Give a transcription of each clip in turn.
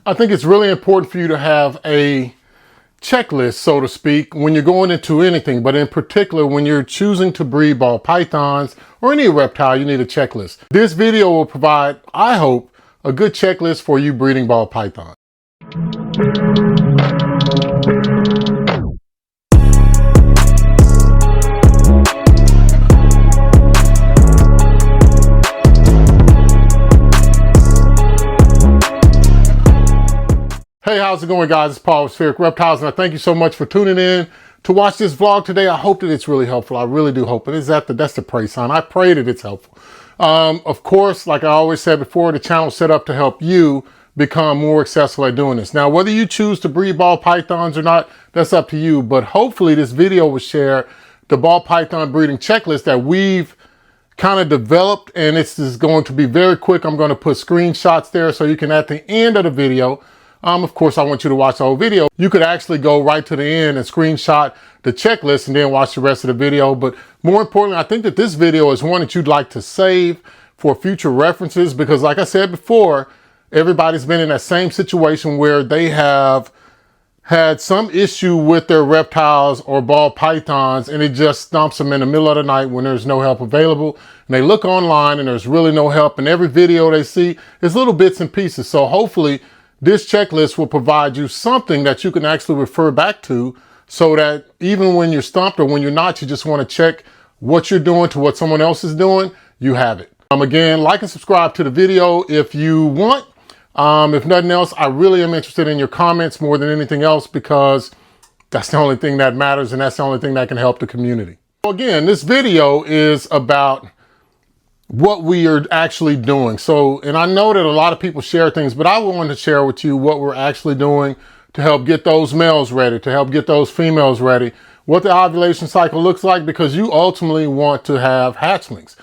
I think it's really important for you to have a checklist, so to speak, when you're going into anything, but in particular, when you're choosing to breed ball pythons or any reptile, you need a checklist. This video will provide, I hope, a good checklist for you breeding ball pythons. Hey, how's it going, guys? It's Paul with Spheric Reptiles, and I thank you so much for tuning in to watch this vlog today. I hope that it's really helpful. I really do hope it. That's the praise sign. I pray that it's helpful. Of course, like I always said before, the channel is set up to help you become more successful at doing this. Now, whether you choose to breed ball pythons or not, that's up to you. But hopefully this video will share the ball python breeding checklist that we've kind of developed, and this is going to be very quick. I'm going to put screenshots there so you can, at the end of the video, of course, I want you to watch the whole video. You could actually go right to the end and screenshot the checklist and then watch the rest of the video. But more importantly, I think that this video is one that you'd like to save for future references, because like I said before, everybody's been in that same situation where they have had some issue with their reptiles or ball pythons, and it just stumps them in the middle of the night when there's no help available. And they look online and there's really no help, and every video they see is little bits and pieces. So hopefully this checklist will provide you something that you can actually refer back to, so that even when you're stumped or when you're not, you just want to check what you're doing to what someone else is doing, you have it. Again, like and subscribe to the video if you want. If nothing else, I really am interested in your comments more than anything else, because that's the only thing that matters, and that's the only thing that can help the community. So again, this video is about what we are actually doing. So, and I know that a lot of people share things, but I wanted to share with you what we're actually doing to help get those males ready, to help get those females ready, what the ovulation cycle looks like, because you ultimately want to have hatchlings.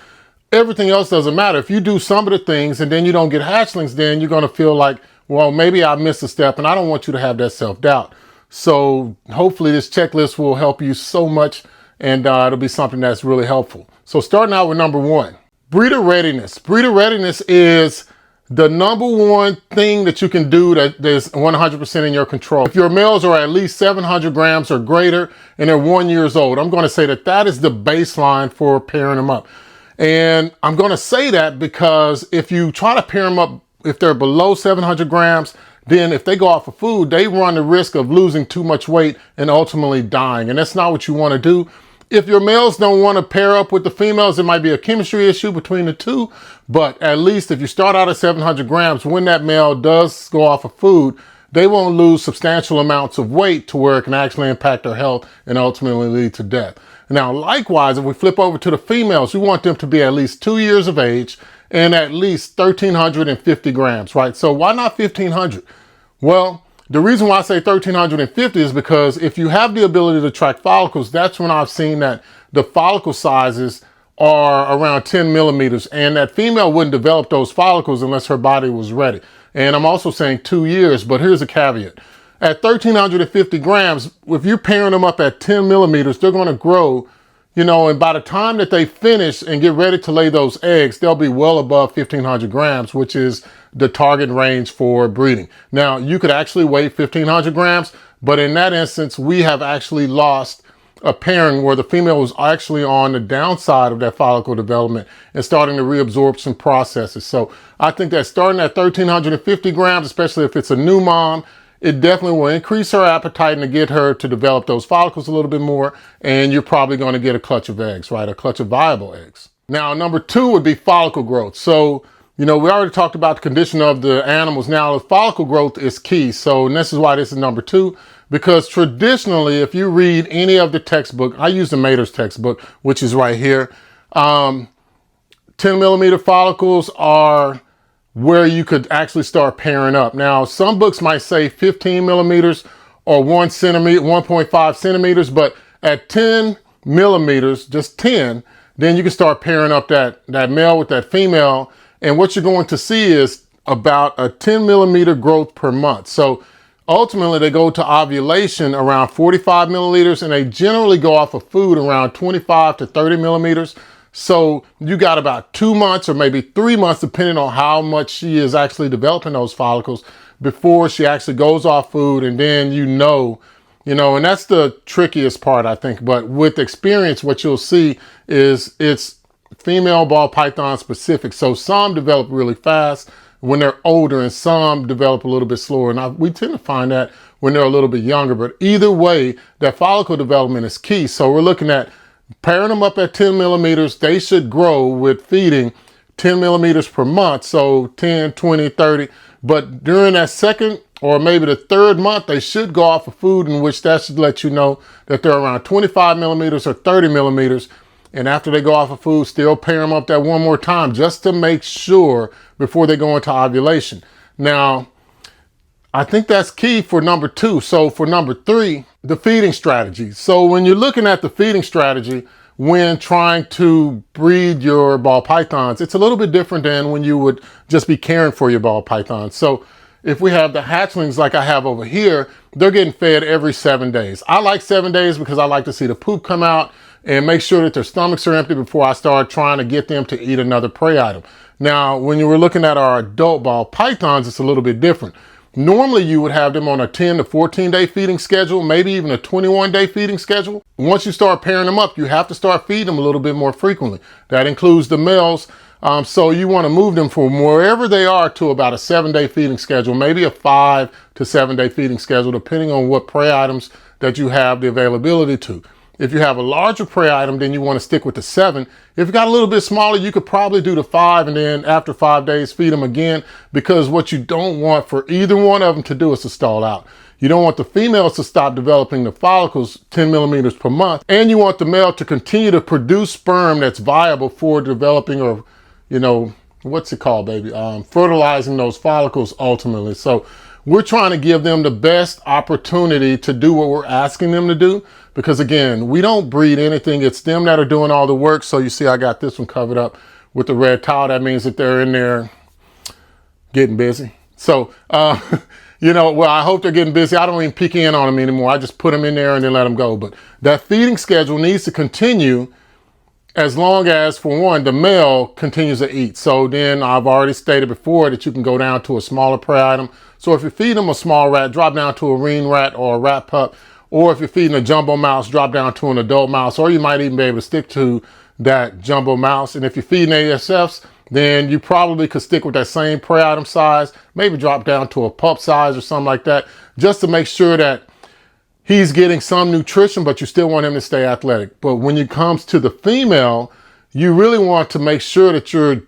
Everything else doesn't matter. If you do some of the things and then you don't get hatchlings, then you're going to feel like, well, maybe I missed a step, and I don't want you to have that self-doubt. So hopefully this checklist will help you so much, and it'll be something that's really helpful. So starting out with number one, breeder readiness. Breeder readiness is the number one thing that you can do that is 100% in your control. If your males are at least 700 grams or greater and they're 1 year old, I'm going to say that that is the baseline for pairing them up. And I'm going to say that because if you try to pair them up, if they're below 700 grams, then if they go off of food, they run the risk of losing too much weight and ultimately dying. And that's not what you want to do. If your males don't want to pair up with the females, it might be a chemistry issue between the two. But at least if you start out at 700 grams, when that male does go off of food, they won't lose substantial amounts of weight to where it can actually impact their health and ultimately lead to death. Now, likewise, if we flip over to the females, we want them to be at least 2 years of age and at least 1,350 grams, right? So why not 1,500? Well, the reason why I say 1,350 is because if you have the ability to track follicles, that's when I've seen that the follicle sizes are around 10 millimeters, and that female wouldn't develop those follicles unless her body was ready. And I'm also saying 2 years, but here's a caveat. At 1,350 grams, if you're pairing them up at 10 millimeters, they're going to grow, you know, and by the time that they finish and get ready to lay those eggs, they'll be well above 1,500 grams, which is the target range for breeding. Now, you could actually weigh 1,500 grams, but in that instance, we have actually lost a pairing where the female was actually on the downside of that follicle development and starting the reabsorption processes. So I think that starting at 1,350 grams, especially if it's a new mom, it definitely will increase her appetite and to get her to develop those follicles a little bit more. And you're probably going to get a clutch of eggs, right? A clutch of viable eggs. Now, number two would be follicle growth. So, you know, we already talked about the condition of the animals. Now, the follicle growth is key. So, and this is why this is number two, because traditionally, if you read any of the textbook, I use the Mater's textbook, which is right here. 10 millimeter follicles are where you could actually start pairing up. Now, some books might say 15 millimeters or 1 centimeter, 1.5 centimeters, but at 10 millimeters, just 10, then you can start pairing up that male with that female. And what you're going to see is about a 10 millimeter growth per month. So ultimately they go to ovulation around 45 milliliters, and they generally go off of food around 25 to 30 millimeters. So you got about 2 months or maybe 3 months, depending on how much she is actually developing those follicles, before she actually goes off food, and then and that's the trickiest part, I think. But with experience, what you'll see is it's female ball python specific. So some develop really fast when they're older, and some develop a little bit slower. And we tend to find that when they're a little bit younger. But either way, that follicle development is key. So we're looking at pairing them up at 10 millimeters. They should grow with feeding 10 millimeters per month. So 10, 20, 30. But during that second or maybe the third month, they should go off of food, in which that should let you know that they're around 25 millimeters or 30 millimeters. And after they go off of food, still pair them up that one more time just to make sure before they go into ovulation. Now, I think that's key for number 2. So for number 3, the feeding strategy. So when you're looking at the feeding strategy, when trying to breed your ball pythons, it's a little bit different than when you would just be caring for your ball pythons. So if we have the hatchlings like I have over here, they're getting fed every 7 days. I like 7 days because I like to see the poop come out and make sure that their stomachs are empty before I start trying to get them to eat another prey item. Now, when you were looking at our adult ball pythons, it's a little bit different. Normally, you would have them on a 10 to 14 day feeding schedule, maybe even a 21 day feeding schedule. Once you start pairing them up, you have to start feeding them a little bit more frequently. That includes the males. So you want to move them from wherever they are to about a 7 day feeding schedule, maybe a 5 to 7 day feeding schedule, depending on what prey items that you have the availability to. If you have a larger prey item, then you want to stick with the 7. If you got a little bit smaller, you could probably do the 5, and then after 5 days, feed them again, because what you don't want for either one of them to do is to stall out. You don't want the females to stop developing the follicles 10 millimeters per month, and you want the male to continue to produce sperm that's viable for developing, or, what's it called, baby? Fertilizing those follicles ultimately. So we're trying to give them the best opportunity to do what we're asking them to do, because again, we don't breed anything. It's them that are doing all the work. So you see, I got this one covered up with the red towel. That means that they're in there getting busy. So, well, I hope they're getting busy. I don't even peek in on them anymore. I just put them in there and then let them go. But that feeding schedule needs to continue as long as, for one, the male continues to eat. So then I've already stated before that you can go down to a smaller prey item. So if you feed them a small rat, drop down to a ring rat or a rat pup. Or if you're feeding a jumbo mouse, drop down to an adult mouse. Or you might even be able to stick to that jumbo mouse. And if you're feeding ASFs, then you probably could stick with that same prey item size, maybe drop down to a pup size or something like that, just to make sure that he's getting some nutrition, but you still want him to stay athletic. But when it comes to the female, you really want to make sure that you're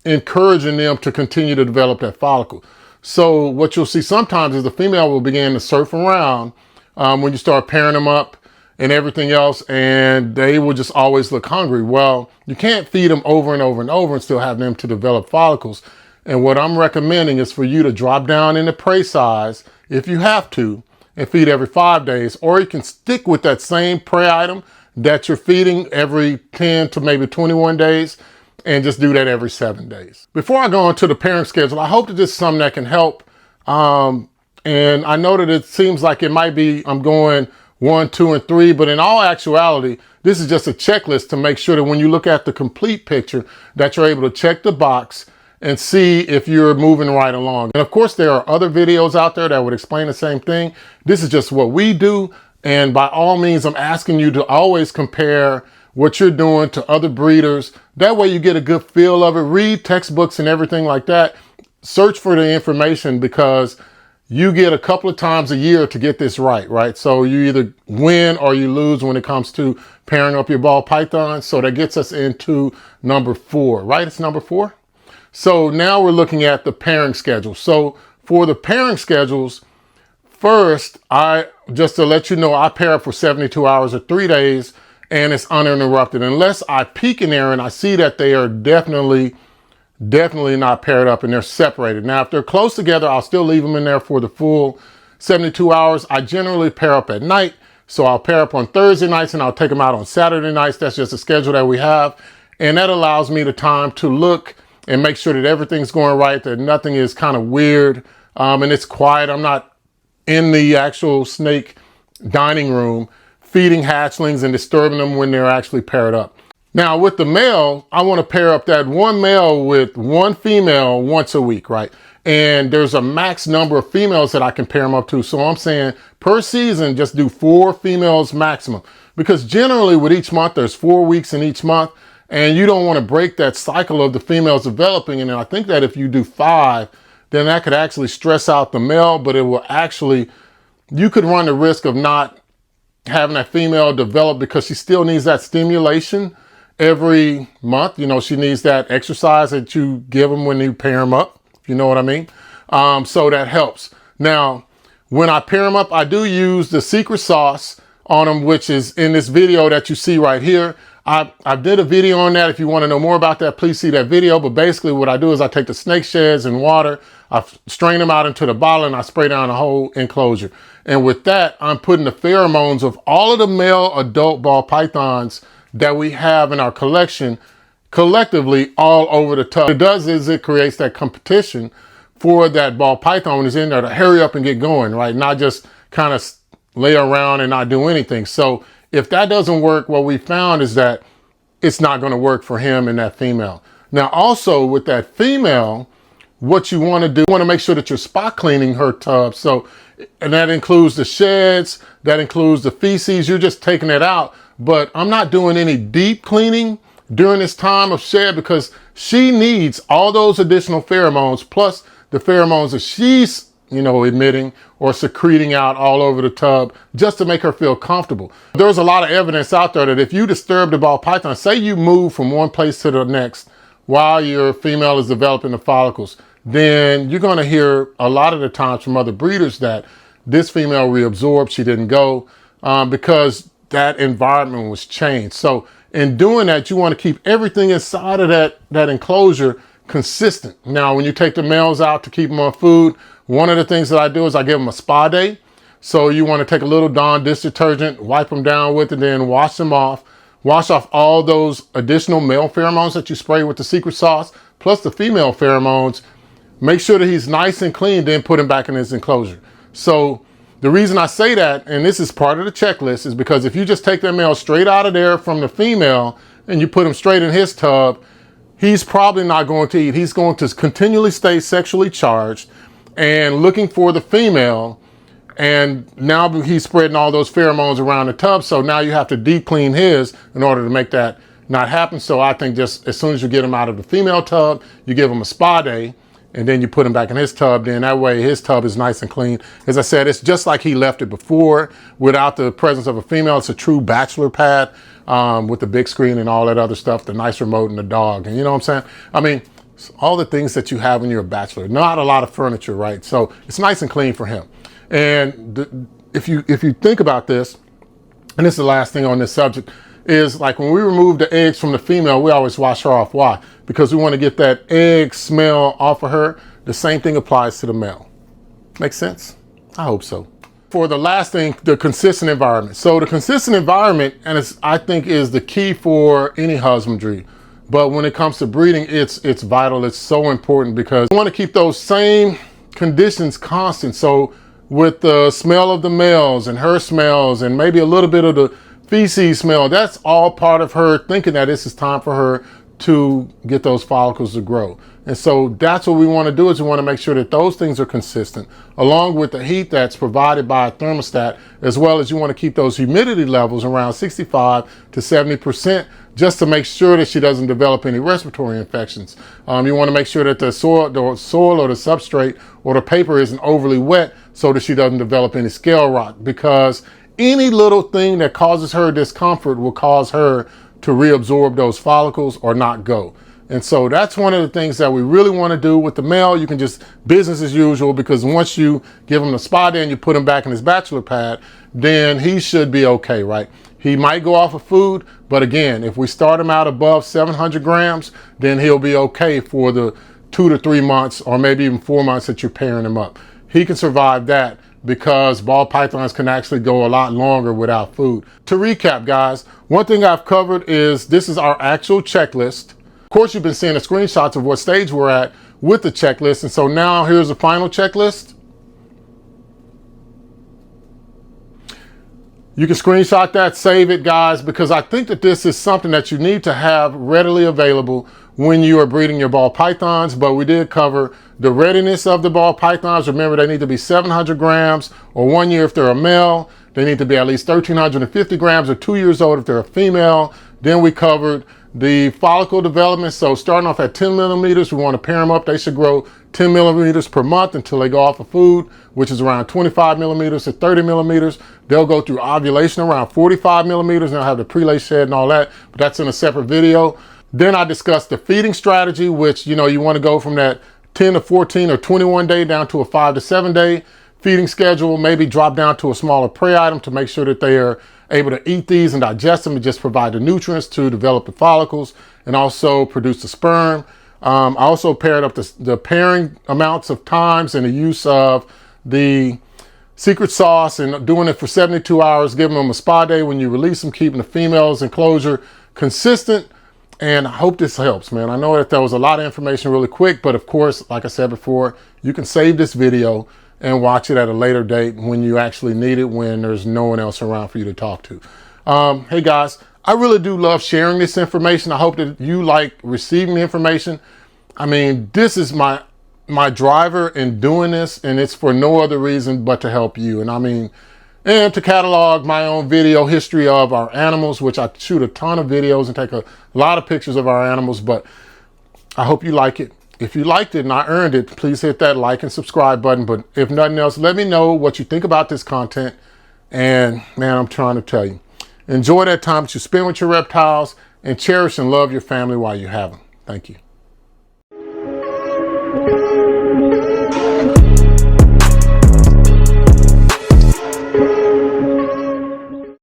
encouraging them to continue to develop that follicle. So what you'll see sometimes is the female will begin to surf around when you start pairing them up and everything else, and they will just always look hungry. Well, you can't feed them over and over and over and still have them to develop follicles. And what I'm recommending is for you to drop down in the prey size if you have to, and feed every 5 days, or you can stick with that same prey item that you're feeding every 10 to maybe 21 days and just do that every 7 days. Before I go into the pairing schedule, I hope that this is something that can help. And I know that it seems like it might be I'm going 1, 2, and 3, but in all actuality, this is just a checklist to make sure that when you look at the complete picture, that you're able to check the box and see if you're moving right along. And of course, there are other videos out there that would explain the same thing. This is just what we do. And by all means, I'm asking you to always compare what you're doing to other breeders. That way you get a good feel of it. Read textbooks and everything like that. Search for the information, because you get a couple of times a year to get this right? So you either win or you lose when it comes to pairing up your ball pythons. So that gets us into number 4, right? It's number 4. So now we're looking at the pairing schedule. So for the pairing schedules, first, just to let you know, I pair up for 72 hours or 3 days, and it's uninterrupted. Unless I peek in there and I see that they are definitely not paired up and they're separated. Now, if they're close together, I'll still leave them in there for the full 72 hours. I generally pair up at night. So I'll pair up on Thursday nights and I'll take them out on Saturday nights. That's just a schedule that we have. And that allows me the time to look and make sure that everything's going right, that nothing is kind of weird, and it's quiet. I'm not in the actual snake dining room feeding hatchlings and disturbing them when they're actually paired up. Now with the male, I want to pair up that one male with one female once a week, right? And there's a max number of females that I can pair them up to. So I'm saying per season, just do 4 females maximum. Because generally with each month, there's 4 weeks in each month. And you don't want to break that cycle of the females developing. And I think that if you do 5, then that could actually stress out the male, but it will actually, you could run the risk of not having that female develop because she still needs that stimulation every month. You know, she needs that exercise that you give them when you pair them up, if you know what I mean. So that helps. Now, when I pair them up, I do use the secret sauce on them, which is in this video that you see right here. I did a video on that. If you want to know more about that, please see that video. But basically what I do is I take the snake sheds and water, I strain them out into the bottle, and I spray down the whole enclosure. And with that, I'm putting the pheromones of all of the male adult ball pythons that we have in our collection collectively all over the tub. What it does is it creates that competition for that ball python when it's in there to hurry up and get going, right? Not just kind of lay around and not do anything. So if that doesn't work, what we found is that it's not going to work for him and that female. Now, also with that female, what you want to do, you want to make sure that you're spot cleaning her tub. So, and that includes the sheds, that includes the feces. You're just taking it out. But I'm not doing any deep cleaning during this time of shed because she needs all those additional pheromones plus the pheromones that she's, you know, emitting or secreting out all over the tub just to make her feel comfortable. There's a lot of evidence out there that if you disturb the ball python, say you move from one place to the next while your female is developing the follicles, then you're going to hear a lot of the times from other breeders that this female reabsorbed, she didn't go because that environment was changed. So in doing that, you want to keep everything inside of that enclosure consistent. Now, when you take the males out to keep them on food, one of the things that I do is I give them a spa day. So you want to take a little Dawn dish detergent, wipe them down with it, then wash them off. Wash off all those additional male pheromones that you spray with the secret sauce, plus the female pheromones. Make sure that he's nice and clean, then put him back in his enclosure. So the reason I say that, and this is part of the checklist, is because if you just take that male straight out of there from the female and you put him straight in his tub, he's probably not going to eat. He's going to continually stay sexually charged and looking for the female. And now he's spreading all those pheromones around the tub. So now you have to deep clean his in order to make that not happen. So I think just as soon as you get him out of the female tub, you give him a spa day and then you put him back in his tub. Then that way his tub is nice and clean. As I said, it's just like he left it before without the presence of a female. It's a true bachelor pad with the big screen and all that other stuff, the nice remote and the dog. And you know what I'm saying? I mean, all the things that you have when you're a bachelor, not a lot of furniture, right? So it's nice and clean for him. And if you think about this, and this is the last thing on this subject, is like when we remove the eggs from the female, we always wash her off. Why? Because we want to get that egg smell off of her. The same thing applies to the male. Make sense? I hope so. For the last thing, the consistent environment. So the consistent environment, and I think is the key for any husbandry. But when it comes to breeding, it's vital. It's so important because we want to keep those same conditions constant. So with the smell of the males and her smells and maybe a little bit of the feces smell, that's all part of her thinking that this is time for her to get those follicles to grow. And so that's what we want to do, is we want to make sure that those things are consistent, along with the heat that's provided by a thermostat, as well as you want to keep those humidity levels around 65 to 70%, just to make sure that she doesn't develop any respiratory infections. You want to make sure that the soil or the substrate or the paper isn't overly wet so that she doesn't develop any scale rot, because any little thing that causes her discomfort will cause her to reabsorb those follicles or not go. And so that's one of the things that we really want to do with the male. You can just business as usual, because once you give him the spa day and you put him back in his bachelor pad, then he should be okay, right? He might go off of food, but again, if we start him out above 700 grams, then he'll be okay for the 2 to 3 months or maybe even 4 months that you're pairing him up. He can survive that because ball pythons can actually go a lot longer without food. To recap, guys, one thing I've covered is this is our actual checklist. Of course, you've been seeing the screenshots of what stage we're at with the checklist. And so now here's the final checklist. You can screenshot that, save it, guys, because I think that this is something that you need to have readily available when you are breeding your ball pythons, but we did cover the readiness of the ball pythons. Remember, they need to be 700 grams, or 1 year if they're a male. They need to be at least 1,350 grams, or 2 years old if they're a female. Then we covered the follicle development. So starting off at 10 millimeters, we want to pair them up. They should grow 10 millimeters per month until they go off of food, which is around 25 millimeters to 30 millimeters. They'll go through ovulation around 45 millimeters, and they'll have the prelay shed and all that, but that's in a separate video. Then I discussed the feeding strategy, which, you want to go from that 10 to 14 or 21 day down to a 5 to 7 day feeding schedule, maybe drop down to a smaller prey item to make sure that they are able to eat these and digest them and just provide the nutrients to develop the follicles and also produce the sperm. I also paired up the pairing amounts of times and the use of the secret sauce and doing it for 72 hours, giving them a spa day when you release them, keeping the females enclosure consistent. And I hope this helps, man. I know that there was a lot of information really quick, but of course, like I said before, you can save this video and watch it at a later date when you actually need it, when there's no one else around for you to talk to. Hey guys, I really do love sharing this information. I hope that you like receiving the information. I mean, this is my driver in doing this, and it's for no other reason but to help you. And to catalog my own video history of our animals, which I shoot a ton of videos and take a lot of pictures of our animals, but I hope you like it. If you liked it and I earned it, please hit that like and subscribe button. But if nothing else, let me know what you think about this content. And man, I'm trying to tell you, enjoy that time that you spend with your reptiles and cherish and love your family while you have them. Thank you.